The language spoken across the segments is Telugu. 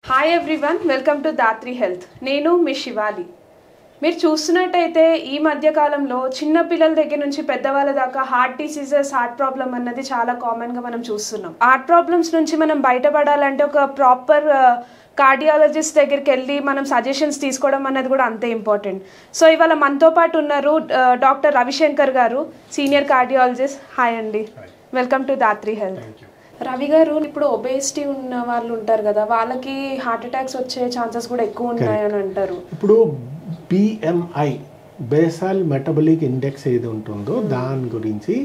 Hi everyone, welcome to Dhatri health. నేను మీ శివాలి. మీరు చూస్తున్నట్టయితే ఈ మధ్యకాలంలో చిన్న పిల్లల దగ్గర నుంచి పెద్దవాళ్ళ దాకా హార్ట్ డిసీజెస్, హార్ట్ ప్రాబ్లం అన్నది చాలా కామన్గా మనం చూస్తున్నాం. హార్ట్ ప్రాబ్లమ్స్ నుంచి మనం బయటపడాలంటే ఒక ప్రాపర్ కార్డియాలజిస్ట్ దగ్గరికి వెళ్ళి మనం సజెషన్స్ తీసుకోవడం అన్నది కూడా అంతే ఇంపార్టెంట్. సో ఇవాళ మనతో పాటు ఉన్నారు డాక్టర్ రవిశంకర్ గారు, సీనియర్ కార్డియాలజిస్ట్. హాయ్ అండి, welcome to Dhatri health. Ravi గారు, ఇప్పుడు ఒబేసిటీ ఉన్న వాళ్ళు ఉంటారు కదా, వాళ్ళకి హార్ట్ అటాక్స్ వచ్చే ఛాన్సెస్ కూడా ఎక్కువ ఉన్నాయని అంటారు. ఇప్పుడు బిఎంఐ, బేసల్ మెటబాలిక్ ఇండెక్స్ ఏది ఉంటుందో దాని గురించి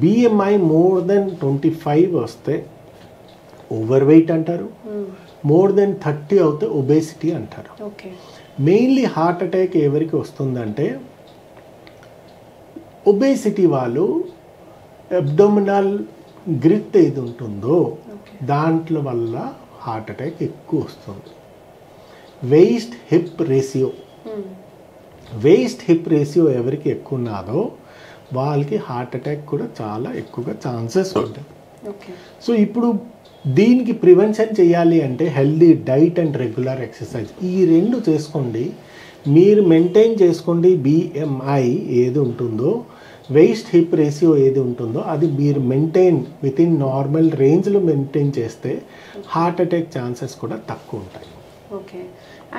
బిఎంఐ మోర్ దెన్ 25 వస్తే ఓవర్ వెయిట్ అంటారు, మోర్ దెన్ 30 అవుతే ఒబేసిటీ అంటారు. మెయిన్లీ హార్ట్ అటాక్ ఎవరికి వస్తుందంటే ఒబేసిటీ వాళ్ళు అబ్డోమినల్ గ్రిత్ ఏది ఉంటుందో దాంట్లో వల్ల హార్ట్ అటాక్ ఎక్కువ వస్తుంది. వెయిస్ట్ హిప్ రేషియో ఎవరికి ఎక్కువ ఉన్నదో వాళ్ళకి హార్ట్ అటాక్ కూడా చాలా ఎక్కువగా ఛాన్సెస్ ఉంటాయి. సో ఇప్పుడు దీనికి ప్రివెన్షన్ చేయాలి అంటే healthy diet and regular exercise, ఈ రెండు చేసుకోండి. మీరు మెయింటైన్ చేసుకోండి. బిఎంఐ ఏది ఉంటుందో, వెయిస్ట్ హిప్ రేషియో ఏది ఉంటుందో అది మీరు మెయింటైన్ విత్ ఇన్ నార్మల్ రేంజ్లో మెయింటైన్ చేస్తే హార్ట్ అటాక్ ఛాన్సెస్ కూడా తక్కువ ఉంటాయి. ఓకే.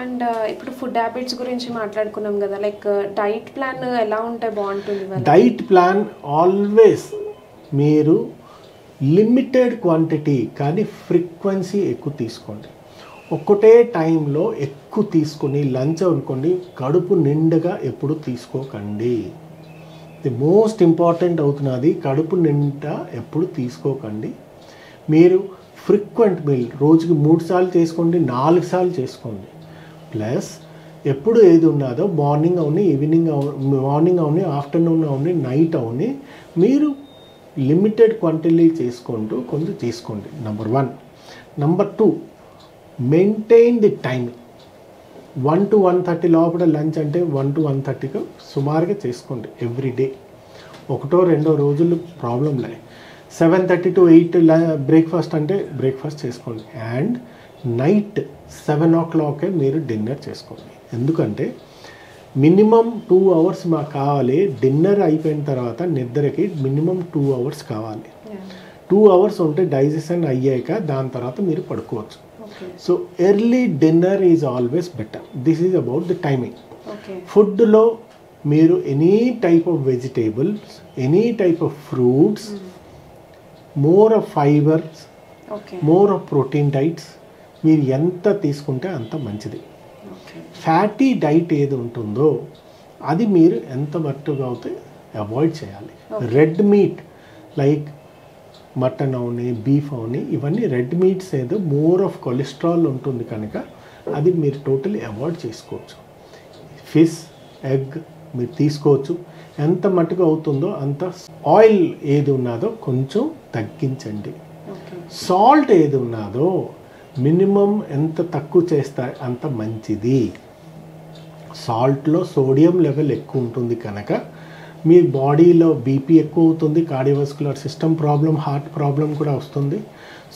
అండ్ ఇప్పుడు ఫుడ్ హ్యాబిట్స్ గురించి మాట్లాడుకున్నాం కదా, లైక్ డైట్ ప్లాన్ ఎలా ఉంటే బాగుంటుంది? డైట్ ప్లాన్ ఆల్వేస్ మీరు లిమిటెడ్ క్వాంటిటీ కానీ ఫ్రీక్వెన్సీ ఎక్కువ తీసుకోండి. ఒక్కటే టైంలో ఎక్కువ తీసుకొని లంచ్ అనుకోండి, కడుపు నిండుగా ఎప్పుడు తీసుకోకండి. ది మోస్ట్ ఇంపార్టెంట్ అవుతున్నది, కడుపు నిండా ఎప్పుడు తీసుకోకండి. మీరు ఫ్రీక్వెంట్ మీల్ రోజుకి 3 సార్లు చేసుకోండి, 4 సార్లు చేసుకోండి. ప్లస్ ఎప్పుడు ఏది ఉన్నదో మార్నింగ్ అవని, మార్నింగ్ అవని, ఆఫ్టర్నూన్ అవని, నైట్ అవని మీరు లిమిటెడ్ క్వాంటిటీ చేసుకుంటూ కొంచెం తీసుకోండి. Number 1. Number 2, maintain the timing. 1 to 1:30 లోపల లంచ్ అంటే 1 to 1:30 సుమారుగా చేసుకోండి ఎవ్రీడే. 1-2 రోజులు ప్రాబ్లం లే. 7:30 to 8 బ్రేక్ఫాస్ట్ అంటే బ్రేక్ఫాస్ట్ చేసుకోండి. అండ్ నైట్ 7 o'clock మీరు డిన్నర్ చేసుకోండి. ఎందుకంటే మినిమం 2 hours మాకు కావాలి. డిన్నర్ అయిపోయిన తర్వాత నిద్రకి మినిమం 2 hours కావాలి. 2 hours ఉంటే డైజెషన్ అయ్యాక దాని తర్వాత మీరు పడుకోవచ్చు. So early dinner is always better. This is about the timing. ఫుడ్లో మీరు any type of vegetables, any type of fruits, more of fibres, more of protein diets మీరు ఎంత తీసుకుంటే అంత మంచిది. ఫ్యాటీ డైట్ ఏది ఉంటుందో అది మీరు ఎంత మట్టుగా అవుతే అవాయిడ్ చేయాలి. రెడ్ మీట్ లైక్ మటన్ అవని, బీఫ్ అవని, ఇవన్నీ రెడ్ మీట్స్ ఏదో మోర్ ఆఫ్ కొలెస్ట్రాల్ ఉంటుంది కనుక అది మీరు టోటలీ అవాయిడ్ చేసుకోవచ్చు. ఫిష్, ఎగ్ మీరు తీసుకోవచ్చు. ఎంత మట్టుగా అవుతుందో అంత. ఆయిల్ ఏది ఉన్నదో కొంచెం తగ్గించండి. సాల్ట్ ఏది ఉన్నదో మినిమం ఎంత తక్కువ చేస్తే అంత మంచిది. సాల్ట్లో సోడియం లెవెల్ ఎక్కువ ఉంటుంది కనుక మీ బాడీలో బీపీ ఎక్కువ అవుతుంది, cardiovascular system problem, heart problem కూడా వస్తుంది.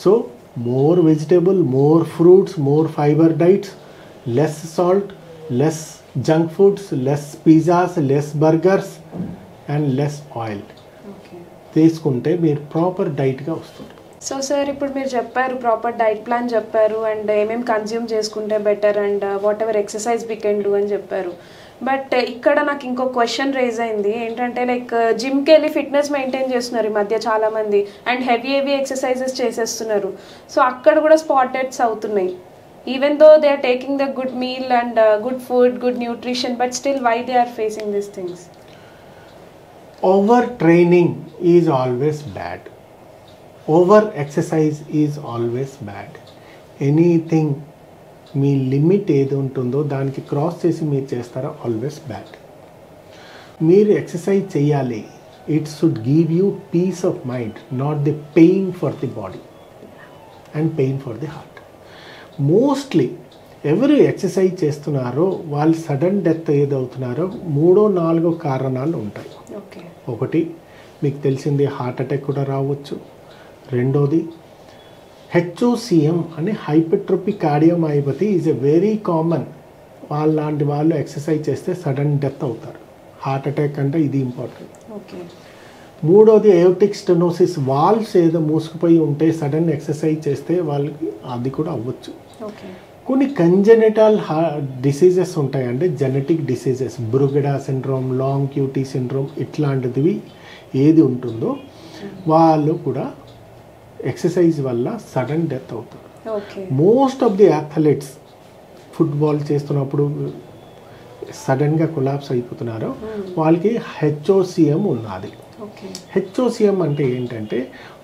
So more vegetable, more fruits, more fibre diets, less salt, less junk foods, less pizzas, less burgers and less oil తీసుకుంటే మీరు ప్రాపర్ డైట్గా వస్తుంది. సో సార్, ఇప్పుడు మీరు చెప్పారు, ప్రాపర్ డైట్ ప్లాన్ చెప్పారు, అండ్ ఏమేమి కన్జ్యూమ్ చేసుకుంటే better, and what ever exercise we can do అని చెప్పారు. బట్ ఇక్కడ నాకు ఇంకో క్వశ్చన్ రేజ్ అయింది. ఏంటంటే లైక్ జిమ్కి వెళ్ళి ఫిట్నెస్ మెయింటైన్ చేస్తున్నారు ఈ మధ్య చాలామంది, అండ్ హెవీ ఎక్సర్సైజెస్ చేసేస్తున్నారు. సో అక్కడ కూడా స్పాటెడ్స్ అవుతున్నాయి. Even though they are taking the good meal and good food, good nutrition, but still why they are facing these things? Over training is always bad. Over exercise is always bad. Anything మీ లిమిట్ ఏది ఉంటుందో దానికి క్రాస్ చేసి మీరు చేస్తారో ఆల్వేస్ బ్యాడ్. మీరు ఎక్సర్సైజ్ చేయాలి. It should give you peace of mind, not the pain for the body and pain for the heart. Mostly ఎవరు ఎక్సర్సైజ్ చేస్తున్నారో వాళ్ళు సడన్ డెత్ ఏదవుతున్నారో 3-4 కారణాలు ఉంటాయి. ఒకటి మీకు తెలిసింది హార్ట్ అటాక్ కూడా రావచ్చు. రెండోది HOCM అని hypertrophic cardiomyopathy is a very common. వాళ్ళలాంటి వాళ్ళు ఎక్సర్సైజ్ చేస్తే సడన్ డెత్ అవుతారు. హార్ట్ అటాక్ అంటే ఇది ఇంపార్టెంట్. ఓకే. మూడోది ఎయోటిక్ స్టెనోసిస్, వాల్వ్స్ ఏదో మూసుకుపోయి ఉంటే సడన్ ఎక్సర్సైజ్ చేస్తే వాళ్ళకి అది కూడా అవ్వచ్చు. ఓకే. కొన్ని కంజెనిటల్ డిసీజెస్ ఉంటాయండి, genetic diseases, Brugada syndrome, long QT syndrome, ఇట్లాంటివి ఏది ఉంటుందో వాళ్ళు కూడా ఎక్సర్సైజ్ వల్ల సడన్ డెత్ అవుతారు. Okay. Most of the athletes football చేస్తున్నప్పుడు సడన్గా కొలాప్స్ అయిపోతున్నారు, వాళ్ళకి HOCM ఉన్నది. ఓకే. HOCM అంటే ఏంటంటే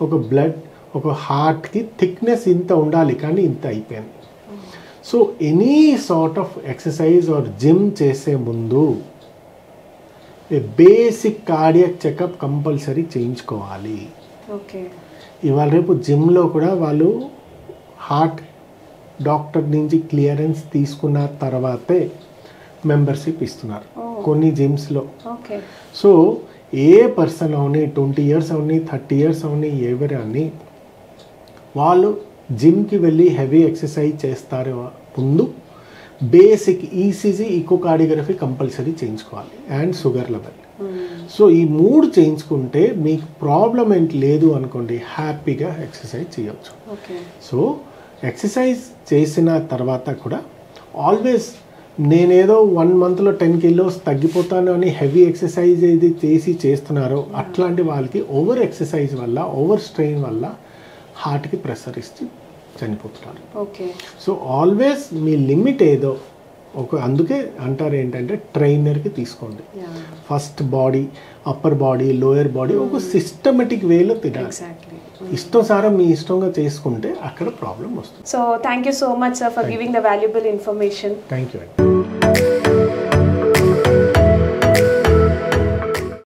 ఒక బ్లడ్, ఒక హార్ట్కి థిక్నెస్ ఇంత ఉండాలి కానీ ఇంత అయిపోయింది. So any sort of exercise or gym చేసే ముందు బేసిక్ కార్డియాక్ చెకప్ కంపల్సరీ చేయించుకోవాలి. ఓకే. ఇవాళ రేపు జిమ్లో కూడా వాళ్ళు హార్ట్ డాక్టర్ నుంచి క్లియరెన్స్ తీసుకున్న తర్వాతే మెంబర్షిప్ ఇస్తున్నారు కొన్ని జిమ్స్లో. ఓకే. సో ఏ పర్సన్ అవని 20 years అవని 30 years అవని ఎవరు అని వాళ్ళు జిమ్కి వెళ్ళి హెవీ ఎక్సర్సైజ్ చేస్తారు ముందు బేసిక్ ఈసీజీ, ఈకోకార్డియోగ్రఫీ కంపల్సరీ చేయించుకోవాలి అండ్ షుగర్ లెవెల్. సో ఈ 3 చేయించుకుంటే మీకు ప్రాబ్లం ఏంటి లేదు అనుకోండి, హ్యాపీగా ఎక్సర్సైజ్ చేయొచ్చు. ఓకే. సో ఎక్సర్సైజ్ చేసిన తర్వాత కూడా ఆల్వేస్ నేనేదో 1 monthలో 10 kilos తగ్గిపోతాను అని హెవీ ఎక్సర్సైజ్ ఏది చేస్తున్నారో అట్లాంటి వాళ్ళకి ఓవర్ ఎక్సర్సైజ్ వల్ల, ఓవర్ స్ట్రెయిన్ వల్ల హార్ట్కి ప్రెషర్ ఇచ్చి చనిపోతున్నారు. ఓకే. సో ఆల్వేస్ మీ లిమిట్ ఏదో అందుకే అంటారు ఏంటంటే ట్రైనర్కి తీసుకోండి. First body, upper body, lower body ఒక సిస్టమేటిక్ వేలో తినాలి. ఇష్టం సారా మీ ఇష్టంగా చేసుకుంటే అక్కడ ప్రాబ్లం వస్తుంది. So thank you so much sir for giving the valuable information. Thank you అండి.